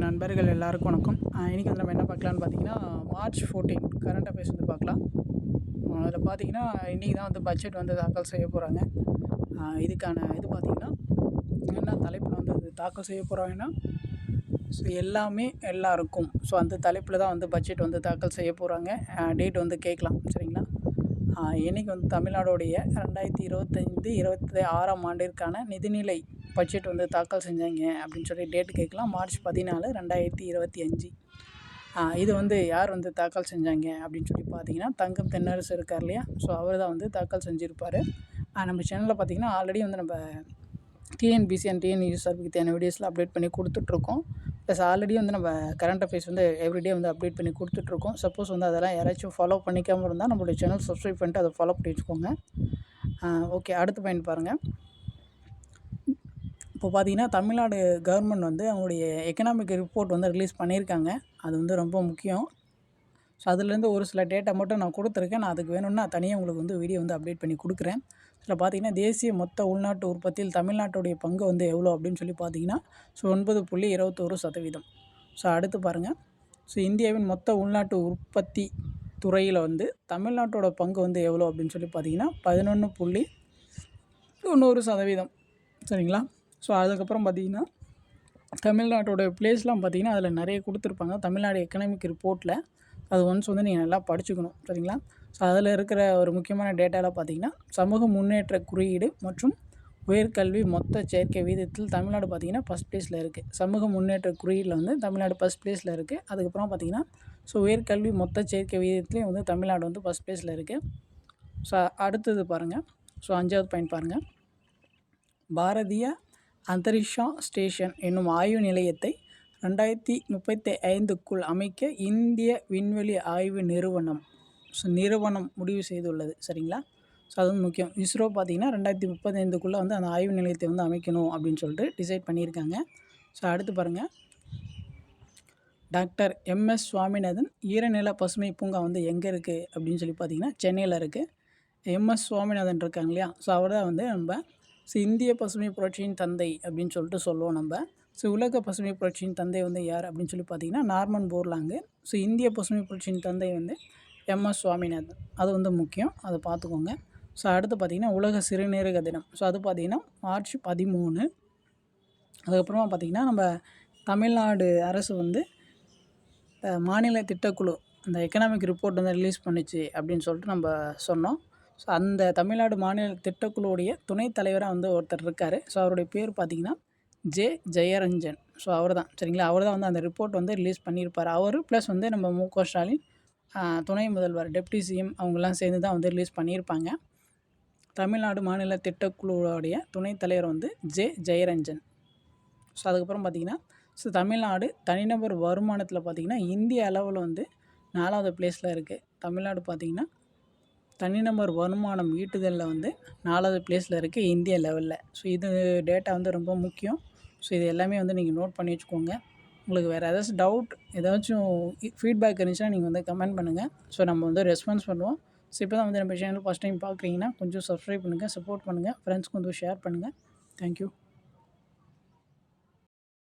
நண்பர்கள் எல்லாருக்கும் வணக்கம். இன்றைக்கி வந்து நம்ம என்ன பார்க்கலான்னு பார்த்தீங்கன்னா, மார்ச் 14 கரண்ட் அஃபேர்ஸ் வந்து பார்க்கலாம். அதில் பார்த்தீங்கன்னா, இன்றைக்கி தான் வந்து பட்ஜெட் வந்து தாக்கல் செய்ய போகிறாங்க. இதுக்கான இது பார்த்தீங்கன்னா, என்ன தலைப்பில் வந்து அது தாக்கல் செய்ய போகிறாங்கன்னா, ஸோ எல்லாமே எல்லாருக்கும். ஸோ அந்த தலைப்பில் தான் வந்து பட்ஜெட் வந்து தாக்கல் செய்ய போகிறாங்க. டேட் வந்து கேட்கலாம், சரிங்களா? என்னைக்கு வந்து தமிழ்நாடுடைய 2025, 26ஆம் ஆண்டிற்கான நிதிநிலை பட்ஜெட் வந்து தாக்கல் செஞ்சாங்க அப்படின்னு சொல்லி டேட் கேட்கலாம். மார்ச் 14, 2025. இது வந்து யார் வந்து தாக்கல் செஞ்சாங்க அப்படின்னு சொல்லி பார்த்தீங்கன்னா, தங்கம் தென்னரசு இருக்கார் இல்லையா? ஸோ அவர் தான் வந்து தாக்கல் செஞ்சுருப்பார். நம்ம சேனலில் பார்த்தீங்கன்னா ஆல்ரெடி வந்து நம்ம டிஎன்பிசி அண்ட் டிஎன்யூஎஸ்ஆர்பிக்கு தேவையான வீடியோஸில் அப்டேட் பண்ணி கொடுத்துட்ருக்கோம். ப்ளஸ் ஆல்ரெடி வந்து நம்ம கரண்ட் அஃபேர்ஸ் வந்து எவ்ரிடே வந்து அப்டேட் பண்ணி கொடுத்துட்ருக்கோம். சப்போஸ் வந்து அதெல்லாம் யாராச்சும் ஃபாலோ பண்ணிக்காமல் இருந்தால் நம்மளுடைய சேனல் சப்ஸ்கிரைப் பண்ணிட்டு அதை ஃபாலோ பண்ணி வச்சுக்கோங்க. ஓகே, அடுத்த பாயிண்ட் பாருங்கள். இப்போ பார்த்தீங்கன்னா, தமிழ்நாடு கவர்மெண்ட் வந்து அவங்களுடைய எக்கனாமிக் ரிப்போர்ட் வந்து ரிலீஸ் பண்ணியிருக்காங்க. அது வந்து ரொம்ப முக்கியம். ஸோ அதுலேருந்து ஒரு சில டேட்டா மட்டும் நான் கொடுத்துருக்கேன். நான் அதுக்கு வேணும்னா தனியாக உங்களுக்கு வந்து வீடியோ வந்து அப்டேட் பண்ணி கொடுக்குறேன். இதில் பார்த்தீங்கன்னா, தேசிய மொத்த உள்நாட்டு உற்பத்தியில் தமிழ்நாட்டுடைய பங்கு வந்து எவ்வளோ அப்படின்னு சொல்லி பார்த்தீங்கன்னா, ஸோ 9.21%. ஸோ அடுத்து பாருங்கள். ஸோ இந்தியாவின் மொத்த உள்நாட்டு உற்பத்தி துறையில் வந்து தமிழ்நாட்டோட பங்கு வந்து எவ்வளோ அப்படின்னு சொல்லி பார்த்தீங்கன்னா 11.90%. சரிங்களா? ஸோ அதுக்கப்புறம் பார்த்தீங்கன்னா, தமிழ்நாட்டோட ப்ளேஸ்லாம் பார்த்தீங்கன்னா அதில் நிறைய கொடுத்துருப்பாங்க. தமிழ்நாடு எக்கனாமிக் ரிப்போர்ட்டில் அது ஒன்ஸ் வந்து நீங்கள் நல்லா படிச்சுக்கணும், சரிங்களா? ஸோ அதில் இருக்கிற ஒரு முக்கியமான டேட்டாலாம் பார்த்தீங்கன்னா, சமூக முன்னேற்ற குறியீடு மற்றும் உயர்கல்வி மொத்த சேர்க்கை வீதத்தில் தமிழ்நாடு பார்த்தீங்கன்னா ஃபஸ்ட் ப்ளேஸில் இருக்குது. சமூக முன்னேற்ற குறியீடில் வந்து தமிழ்நாடு ஃபஸ்ட் ப்ளேஸில் இருக்குது. அதுக்கப்புறம் பார்த்தீங்கன்னா, ஸோ உயர்கல்வி மொத்த சேர்க்கை வீதத்துலேயும் வந்து தமிழ்நாடு வந்து ஃபஸ்ட் ப்ளேஸில் இருக்குது. ஸோ அடுத்தது பாருங்கள். ஸோ 5வது பாயிண்ட் பாருங்கள். பாரதிய அந்தரிக்ஷா ஸ்டேஷன் என்னும் ஆய்வு நிலையத்தை 2035க்குள் அமைக்க இந்திய விண்வெளி ஆய்வு நிறுவனம் முடிவு செய்துள்ளது, சரிங்களா? ஸோ அது வந்து முக்கியம். இஸ்ரோ பார்த்திங்கன்னா 2035க்குள்ளே வந்து அந்த ஆய்வு நிலையத்தை வந்து அமைக்கணும் அப்படின்னு சொல்லிட்டு டிசைட் பண்ணியிருக்காங்க. ஸோ அடுத்து பாருங்கள். டாக்டர் எம்எஸ் சுவாமிநாதன் ஈரநில பசுமை பூங்கா வந்து எங்கே இருக்குது அப்படின்னு சொல்லி பார்த்திங்கன்னா சென்னையில் இருக்குது. எம்எஸ் சுவாமிநாதன் இருக்காங்க இல்லையா? ஸோ அவர் தான் வந்து நம்ம இந்திய பசுமை புரட்சியின் தந்தை அப்படின்னு சொல்லிட்டு சொல்லுவோம் நம்ம. ஸோ உலக பசுமை புரட்சியின் தந்தை வந்து யார் அப்படின்னு சொல்லி பார்த்தீங்கன்னா நார்மன் போர்லாங்கு. ஸோ இந்திய பசுமை புரட்சியின் தந்தை வந்து எம்எஸ் சுவாமிநாதன். அது வந்து முக்கியம், அதை பார்த்துக்கோங்க. ஸோ அடுத்து பார்த்திங்கன்னா உலக சிறுநீரக தினம். ஸோ அது பார்த்திங்கன்னா மார்ச் 13. அதுக்கப்புறமா பார்த்திங்கன்னா நம்ம தமிழ்நாடு அரசு வந்து மாநில திட்டக்குழு அந்த எக்கனாமிக் ரிப்போர்ட் வந்து ரிலீஸ் பண்ணிச்சு அப்படின்னு சொல்லிட்டு நம்ம சொன்னோம். ஸோ அந்த தமிழ்நாடு மாநில திட்டக்குழுவுடைய துணைத் தலைவராக வந்து ஒருத்தர் இருக்கார். ஸோ அவருடைய பேர் பார்த்திங்கன்னா ஜெயரஞ்சன். ஸோ அவர் தான், சரிங்களா? அவர் தான் வந்து அந்த ரிப்போர்ட் வந்து ரிலீஸ் பண்ணியிருப்பார். அவர் ப்ளஸ் வந்து நம்ம மு.க. ஸ்டாலின், துணை முதல்வர், டெப்டி சிஎம் அவங்கெல்லாம் சேர்ந்து தான் வந்து ரிலீஸ் பண்ணியிருப்பாங்க. தமிழ்நாடு மாநில திட்டக்குழுவுடைய துணைத் தலைவர் வந்து ஜெயரஞ்சன். ஸோ அதுக்கப்புறம் பார்த்திங்கன்னா, ஸோ தமிழ்நாடு தனிநபர் வருமானத்தில் பார்த்திங்கன்னா இந்திய அளவில் வந்து 4வது ப்ளேஸில் இருக்குது. தமிழ்நாடு பார்த்திங்கன்னா தனிநபர் வருமானம் ஈட்டுதலில் வந்து 4வது ப்ளேஸில் இருக்குது இந்திய லெவலில். ஸோ இது டேட்டா வந்து ரொம்ப முக்கியம். ஸோ இது எல்லாமே வந்து நீங்கள் நோட் பண்ணி வச்சுக்கோங்க. உங்களுக்கு வேறு ஏதாச்சும் டவுட், ஏதாச்சும் ஃபீட்பேக் இருந்துச்சுன்னா நீங்கள் வந்து கமெண்ட் பண்ணுங்கள். ஸோ நம்ம வந்து ரெஸ்பான்ஸ் பண்ணுவோம். ஸோ இப்போ தான் வந்து நம்ம சேனல் ஃபஸ்ட் டைம் பார்க்குறீங்கன்னா கொஞ்சம் சப்ஸ்கிரைப் பண்ணுங்கள், சப்போர்ட் பண்ணுங்கள், ஃப்ரெண்ட்ஸ்க்கு வந்து ஷேர் பண்ணுங்கள். தேங்க்யூ.